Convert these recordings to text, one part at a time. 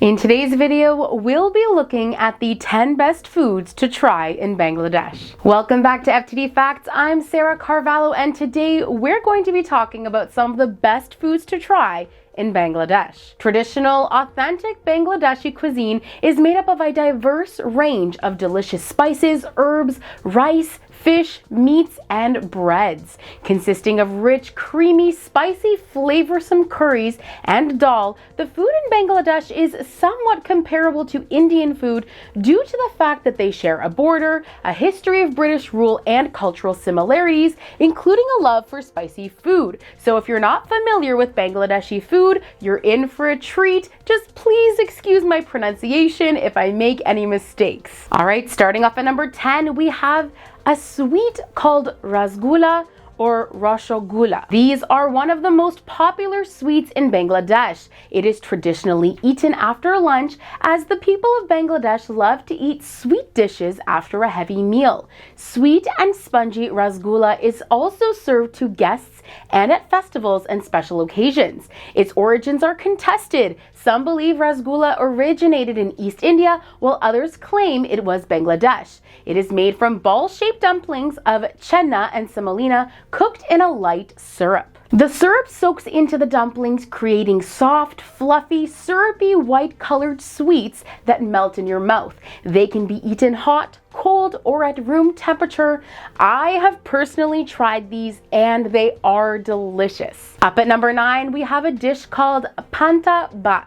In today's video, we'll be looking at the 10 best foods to try in Bangladesh. Welcome back to FTD Facts. I'm Sarah Carvalho, and today we're going to be talking about some of the best foods to try in Bangladesh. Traditional, authentic Bangladeshi cuisine is made up of a diverse range of delicious spices, herbs, rice, fish, meats, and breads, consisting of rich, creamy, spicy, flavorsome curries and dal. The food in Bangladesh is somewhat comparable to Indian food due to the fact that they share a border, a history of British rule, and cultural similarities, including a love for spicy food. So if you're not familiar with Bangladeshi food, you're in for a treat. Just please excuse my pronunciation if I make any mistakes. All right, starting off at number 10, we have a sweet called rasgulla or rasgulla. These are one of the most popular sweets in Bangladesh. It is traditionally eaten after lunch, as the people of Bangladesh love to eat sweet dishes after a heavy meal. Sweet and spongy rasgulla is also served to guests and at festivals and special occasions. Its origins are contested. Some believe rasgulla originated in East India, while others claim it was Bangladesh. It is made from ball-shaped dumplings of chenna and semolina cooked in a light syrup. The syrup soaks into the dumplings, creating soft, fluffy, syrupy, white-colored sweets that melt in your mouth. They can be eaten hot, cold, or at room temperature. I have personally tried these and they are delicious. Up at number 9, we have a dish called panta bhat.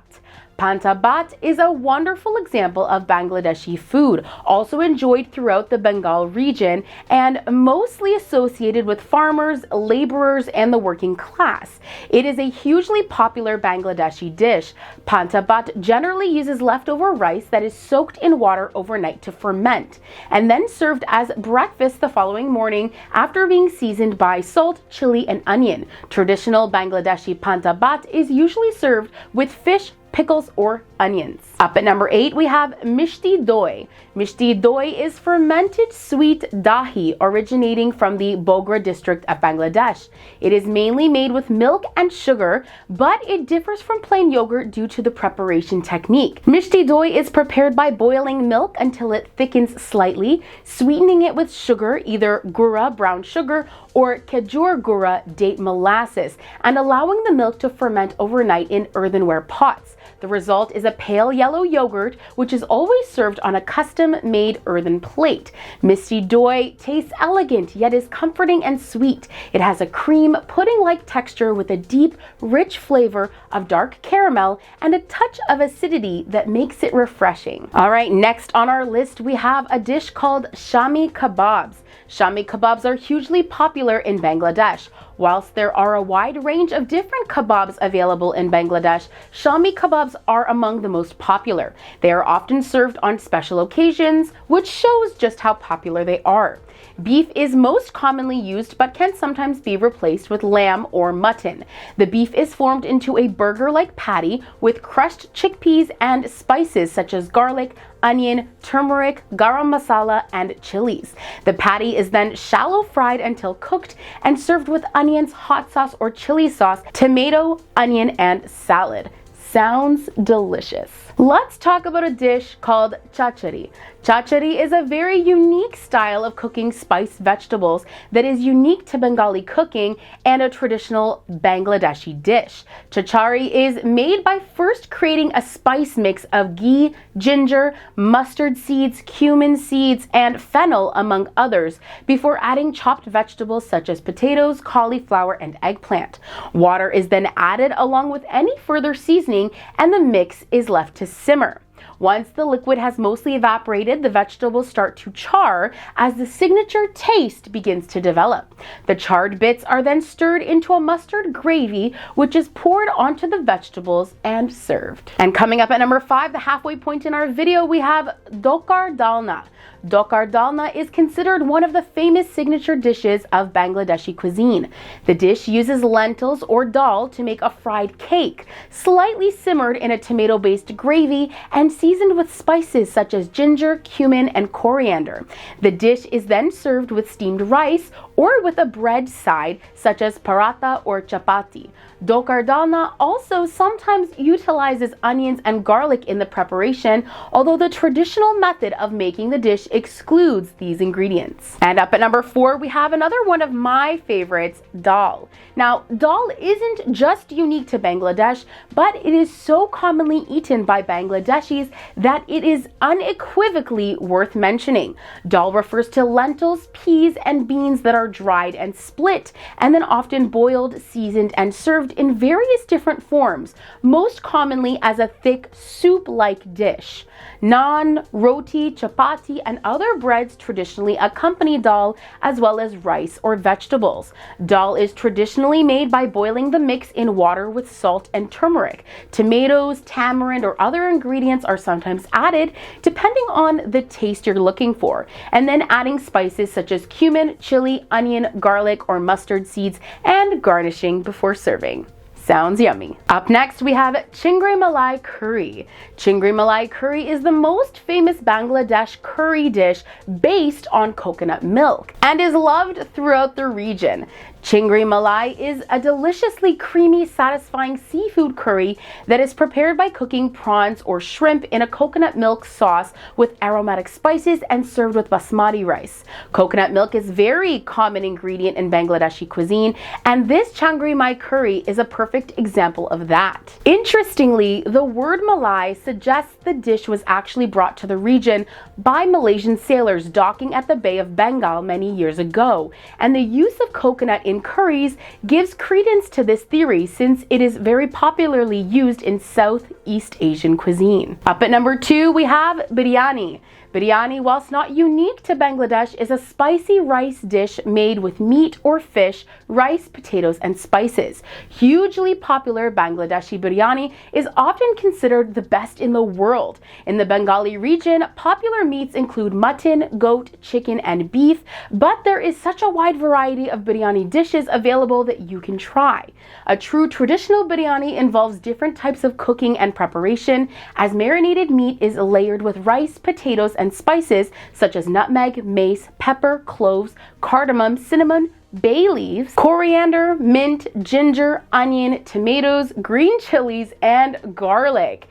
Panta bhat is a wonderful example of Bangladeshi food, also enjoyed throughout the Bengal region and mostly associated with farmers, laborers, and the working class. It is a hugely popular Bangladeshi dish. Panta bhat generally uses leftover rice that is soaked in water overnight to ferment, and then served as breakfast the following morning after being seasoned by salt, chili, and onion. Traditional Bangladeshi panta bhat is usually served with fish, pickles, or onions. Up at number 8, we have mishti doi. Mishti doi is fermented sweet dahi originating from the Bogra district of Bangladesh. It is mainly made with milk and sugar, but it differs from plain yogurt due to the preparation technique. Mishti doi is prepared by boiling milk until it thickens slightly, sweetening it with sugar, either gura, brown sugar, or khejur gura, date molasses, and allowing the milk to ferment overnight in earthenware pots. The result is a pale yellow yogurt, which is always served on a custom-made earthen plate. Mishti doi tastes elegant, yet is comforting and sweet. It has a cream, pudding-like texture with a deep, rich flavor of dark caramel and a touch of acidity that makes it refreshing. All right, next on our list, we have a dish called shami kebabs. Shami kebabs are hugely popular in Bangladesh. Whilst there are a wide range of different kebabs available in Bangladesh, shami kebabs are among the most popular. They are often served on special occasions, which shows just how popular they are. Beef is most commonly used but can sometimes be replaced with lamb or mutton. The beef is formed into a burger-like patty with crushed chickpeas and spices such as garlic, onion, turmeric, garam masala, and chilies. The patty is then shallow fried until cooked and served with onions, hot sauce or chili sauce, tomato, onion, and salad. Sounds delicious. Let's talk about a dish called chachari. Chachari is a very unique style of cooking spiced vegetables that is unique to Bengali cooking and a traditional Bangladeshi dish. Chachari is made by first creating a spice mix of ghee, ginger, mustard seeds, cumin seeds, and fennel, among others, before adding chopped vegetables such as potatoes, cauliflower, and eggplant. Water is then added along with any further seasoning, and the mix is left to simmer. Once the liquid has mostly evaporated, the vegetables start to char as the signature taste begins to develop. The charred bits are then stirred into a mustard gravy, which is poured onto the vegetables and served. And coming up at number 5, the halfway point in our video, we have dokar dalna. Dokar dalna is considered one of the famous signature dishes of Bangladeshi cuisine. The dish uses lentils or dal to make a fried cake, slightly simmered in a tomato-based gravy and seasoned with spices such as ginger, cumin, and coriander. The dish is then served with steamed rice or with a bread side such as paratha or chapati. Dokar dalna also sometimes utilizes onions and garlic in the preparation, although the traditional method of making the dish excludes these ingredients. And up at number 4, we have another one of my favorites, dal. Now, dal isn't just unique to Bangladesh, but it is so commonly eaten by Bangladeshis that it is unequivocally worth mentioning. Dal refers to lentils, peas, and beans that are dried and split, and then often boiled, seasoned, and served in various different forms, most commonly as a thick soup-like dish. Naan, roti, chapati, and other breads traditionally accompany dal, as well as rice or vegetables. Dal is traditionally made by boiling the mix in water with salt and turmeric. Tomatoes, tamarind, or other ingredients are sometimes added, depending on the taste you're looking for, and then adding spices such as cumin, chili, onion, garlic, or mustard seeds, and garnishing before serving. Sounds yummy. Up next, we have Chingri Malai curry. Chingri Malai curry is the most famous Bangladesh curry dish based on coconut milk and is loved throughout the region. Chingri Malai is a deliciously creamy, satisfying seafood curry that is prepared by cooking prawns or shrimp in a coconut milk sauce with aromatic spices and served with basmati rice. Coconut milk is a very common ingredient in Bangladeshi cuisine, and this Chingri Malai curry is a perfect example of that. Interestingly, the word Malai suggests the dish was actually brought to the region by Malaysian sailors docking at the Bay of Bengal many years ago, and the use of coconut in curries gives credence to this theory since it is very popularly used in Southeast Asian cuisine. Up at number 2, we have biryani. Biryani, whilst not unique to Bangladesh, is a spicy rice dish made with meat or fish, rice, potatoes, and spices. Hugely popular Bangladeshi biryani is often considered the best in the world. In the Bengali region, popular meats include mutton, goat, chicken, and beef, but there is such a wide variety of biryani dishes available that you can try. A true traditional biryani involves different types of cooking and preparation, as marinated meat is layered with rice, potatoes, and spices such as nutmeg, mace, pepper, cloves, cardamom, cinnamon, bay leaves, coriander, mint, ginger, onion, tomatoes, green chilies, and garlic.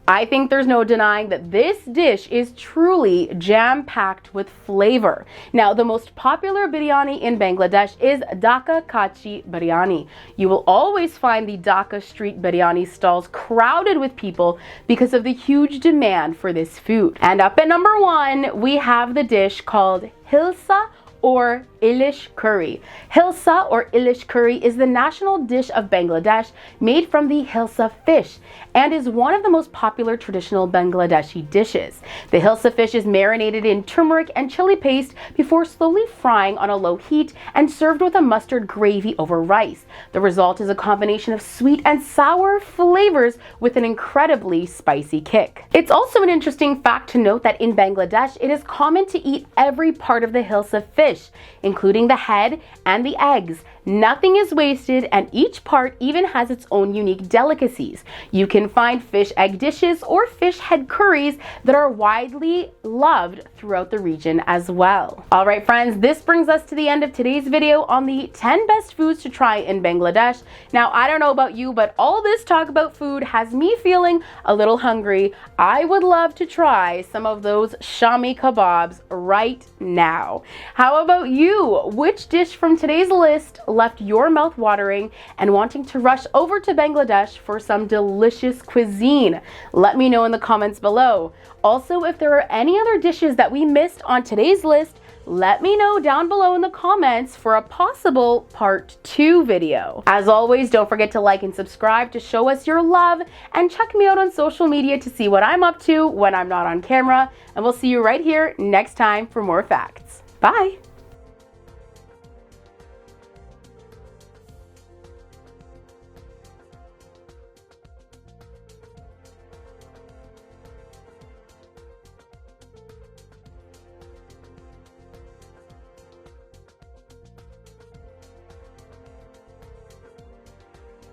I think there's no denying that this dish is truly jam-packed with flavor. Now, the most popular biryani in Bangladesh is Dhaka Kachi Biryani. You will always find the Dhaka street biryani stalls crowded with people because of the huge demand for this food. And up at number 1, we have the dish called Hilsa or Ilish curry. Hilsa or Ilish curry is the national dish of Bangladesh, made from the hilsa fish, and is one of the most popular traditional Bangladeshi dishes. The hilsa fish is marinated in turmeric and chili paste before slowly frying on a low heat and served with a mustard gravy over rice. The result is a combination of sweet and sour flavors with an incredibly spicy kick. It's also an interesting fact to note that in Bangladesh, it is common to eat every part of the hilsa fish, including the head and the eggs. Nothing is wasted, and each part even has its own unique delicacies. You can find fish egg dishes or fish head curries that are widely loved throughout the region as well. All right, friends, this brings us to the end of today's video on the 10 best foods to try in Bangladesh. Now, I don't know about you, but all this talk about food has me feeling a little hungry. I would love to try some of those Shami kebabs right now. How about you? Which dish from today's list left your mouth watering and wanting to rush over to Bangladesh for some delicious cuisine? Let me know in the comments below. Also, if there are any other dishes that we missed on today's list, let me know down below in the comments for a possible part 2 video. As always, don't forget to like and subscribe to show us your love, and check me out on social media to see what I'm up to when I'm not on camera, and we'll see you right here next time for more facts. Bye!